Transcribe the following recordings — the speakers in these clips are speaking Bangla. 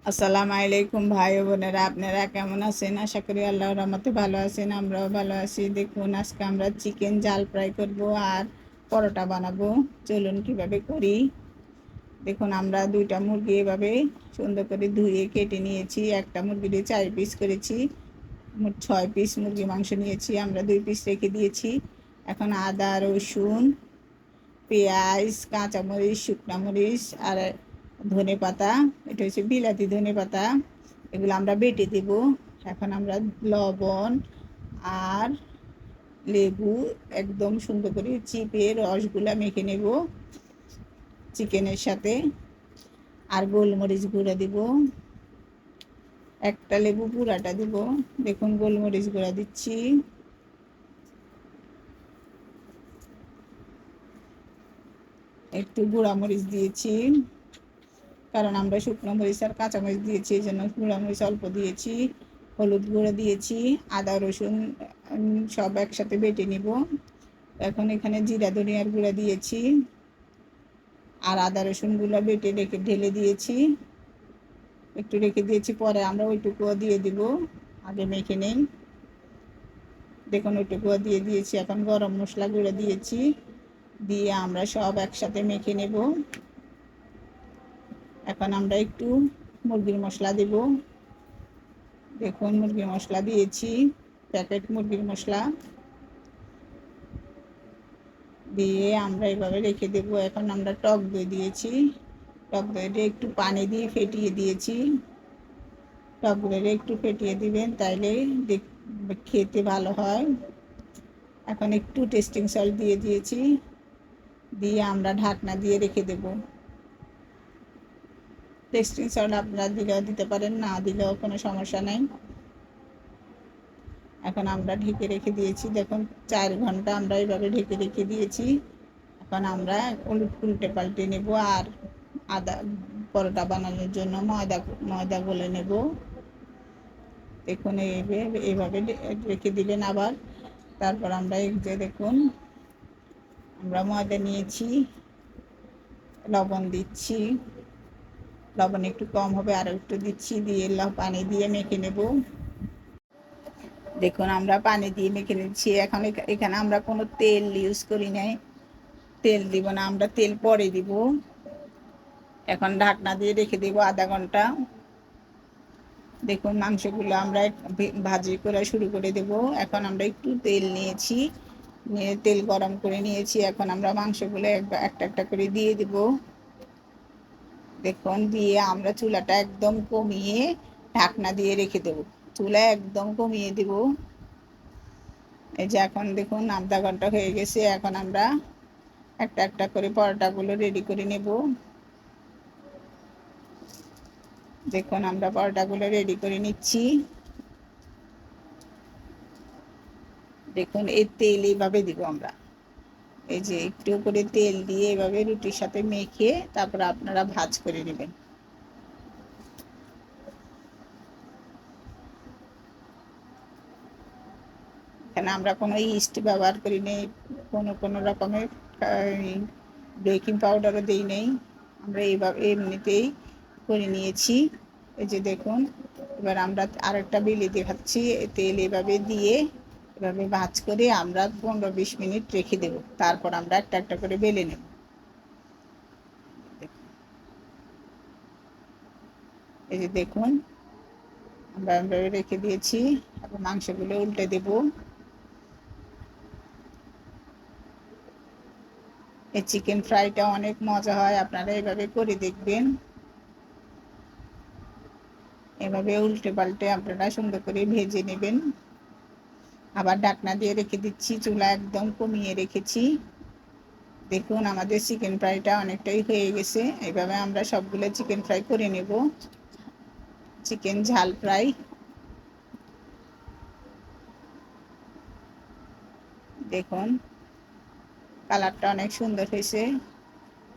আসসালামু আলাইকুম ভাই ও বোনেরা, আপনারা কেমন আছেন? আশা করি আল্লাহর রহমতে ভালো আছেন। আমরাও ভালো আছি। দেখুন, আজকে আমরা চিকেন জাল ফ্রাই করব আর পরোটা বানাবো। চলুন কিভাবে করি। দেখুন, আমরা দুইটা মুরগি এভাবে সুন্দর করে ধুয়ে কেটে নিয়েছি। একটা মুরগি দিয়ে 4 পিস করেছি। মোট 6 পিস মুরগি মাংস নিয়েছি। আমরা 2 পিস রেখে দিয়েছি। এখন আদা, রসুন, পেঁয়াজ, কাঁচামরিচ, শুকনা মরিচ আর ধনে পাতা, এটা হচ্ছে বিলাতি ধনে পাতা, এগুলো আমরা বেটে দেব। এখন আমরা লবণ আর লেবু একদম সুন্দর করে চিপে রসগুলা মেখে নেব চিকেনের সাথে। আর গোলমরিচ গুঁড়া দিব, একটা লেবু পুরাটা দিব। দেখুন, গোলমরিচ গুঁড়া দিচ্ছি, একটু গুঁড়া মরিচ দিয়েছি, কারণ আমরা শুকনো মরিচ আর কাঁচামরিচ দিয়েছি, এই জন্য গুঁড়া মরিচ অল্প দিয়েছি। হলুদ গুঁড়ো দিয়েছি, আদা রসুন সব একসাথে বেটে নিব। এখন এখানে জিরা ধনিয়ার গুঁড়া দিয়েছি আর আদা রসুনগুলো বেটে রেখে ঢেলে দিয়েছি, একটু রেখে দিয়েছি। পরে আমরা ওইটুকুও দিয়ে দিব, আগে মেখে নেই। দেখুন, ওইটুকুও দিয়ে দিয়েছি। এখন গরম মশলা গুঁড়ো দিয়েছি, দিয়ে আমরা সব একসাথে মেখে নেব। এখন আমরা একটু মুরগির মশলা দেব। দেখুন, মুরগির মশলা দিয়েছি, প্যাকেট মুরগির মশলা দিয়ে আমরা এভাবে রেখে দেব। এখন আমরা টক দই দিয়েছি, টক দইটা একটু পানি দিয়ে ফেটিয়ে দিয়েছি। টক দইটা একটু ফেটিয়ে দিবেন, তাইলে খেতে ভালো হয়। এখন একটু টেস্টিং সল্ট দিয়ে দিয়েছি, দিয়ে আমরা ঢাকনা দিয়ে রেখে দেব। টেস্টিং সল্ট আপনারা দিলেও দিতে পারেন, না দিলেও কোনো সমস্যা নেই। এখন আমরা ঢেকে রেখে দিয়েছি। দেখুন, 4 ঘন্টা আমরা এইভাবে ঢেকে রেখে দিয়েছি। এখন আমরা উল্টে পাল্টে নেব আর আদা পরোটা বানানোর জন্য ময়দা গলে নেব। দেখুন, এইভাবে রেখে দিবেন। আবার তারপর আমরা এই যে দেখুন, আমরা ময়দা নিয়েছি, লবণ দিচ্ছি, লবণ একটু কম হবে, আরও একটু দিচ্ছি, দিয়ে পানি দিয়ে মেখে নেব। দেখুন, আমরা পানি দিয়ে মেখে নিচ্ছি। এখন এখানে আমরা কোনো তেল ইউজ করি নাই, তেল দিব না, আমরা তেল পরে দিব। এখন ঢাকনা দিয়ে রেখে দেব আধা ঘন্টা। দেখুন, মাংসগুলো আমরা ভাজি করা শুরু করে দেব। এখন আমরা একটু তেল নিয়েছি, নিয়ে তেল গরম করে নিয়েছি। এখন আমরা মাংসগুলো একটা একটা করে দিয়ে দেব। দেখুন, দিয়ে আমরা চুলাটা একদম কমিয়ে ঢাকনা দিয়ে রেখে দেব। চুলা একদম কমিয়ে দেব। এই যে এখন দেখুন, আধা ঘন্টা হয়ে গেছে। এখন আমরা একটা একটা করে পরোটাগুলো রেডি করে নেব। দেখুন, আমরা পরোটাগুলো রেডি করে নিচ্ছি। দেখুন, এই তেল এইভাবে দিব আমরা, এই যে একটু করে তেল দিয়ে এভাবে রুটির সাথে মেখে তারপর আপনারা ভাজ করে নেবেন। এখানে আমরা কোনো ইস্ট ব্যবহার করি নেই, কোনো রকমের বেকিং পাউডারও দিই নেই। আমরা এইভাবে এমনিতেই করে নিয়েছি। এই যে দেখুন, এবার আমরা আরেকটা বেলে দেখাচ্ছি। তেল এভাবে দিয়ে এভাবে ভাজ করে আমরা 15-20 মিনিট রেখে দেব। তারপর আমরা একটা একটা করে বেলে নেব। এই যে দেখুন, আমরা রেখে দিয়েছি। এখন মাংসগুলো উল্টে দেব। এই চিকেন ফ্রাইটা অনেক মজা হয়, আপনারা এভাবে করে দেখবেন। এভাবে উল্টে পাল্টে আপনারা সুন্দর করে ভেজে নেবেন। আবার ঢাকনা দিয়ে রেখে দিচ্ছি, চুলা একদম কমিয়ে রেখেছি। দেখুন, আমাদের চিকেন ফ্রাইটা অনেকটাই হয়ে গেছে। এইভাবে আমরা সবগুলো চিকেন ফ্রাই করে নেব, চিকেন ঝাল ফ্রাই। দেখুন, কালারটা অনেক সুন্দর হয়েছে।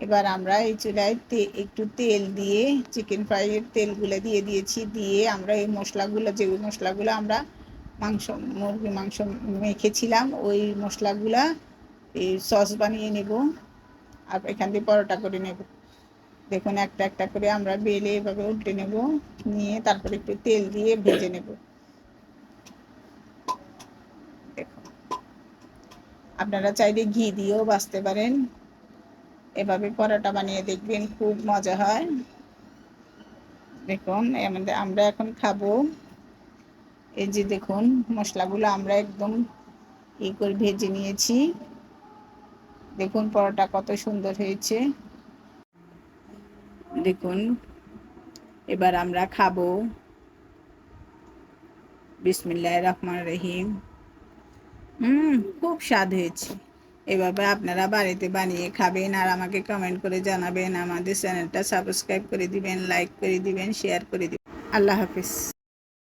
এবার আমরা এই চুলায় একটু তেল দিয়ে চিকেন ফ্রাইয়ের তেলগুলো দিয়ে দিয়েছি, দিয়ে আমরা এই মশলাগুলো, যে মশলাগুলো আমরা মুরগি মাংস মেখেছিলাম, ওই মশলাগুলা এই সস বানিয়ে নেব আর এখান দিয়ে পরোটা করে নেব। দেখুন একটা একটা করে আমরা বেলে এভাবে উল্টে নেব, নিয়ে তারপরে একটু তেল দিয়ে ভেজে নেব। দেখুন আপনারা চাইলে ঘি দিয়েও ভাজতে পারেন। এভাবে পরোটা বানিয়ে দেখবেন, খুব মজা হয়। দেখুন আমরা এখন খাবো। এই যে দেখুন মশলাগুলো আমরা একদম করে ভেজে নিয়েছি। দেখুন পরোটা কত সুন্দর হয়েছে। দেখুন এবার আমরা খাবো। বিসমিল্লাহির রহমানির রহিম। খুব স্বাদ হয়েছে। এভাবে আপনারা বাড়িতে বানিয়ে খাবেন আর আমাকে কমেন্ট করে জানাবেন। আমাদের চ্যানেলটা সাবস্ক্রাইব করে দিবেন, লাইক করে দিবেন, শেয়ার করে দিবেন। আল্লাহ হাফিজ।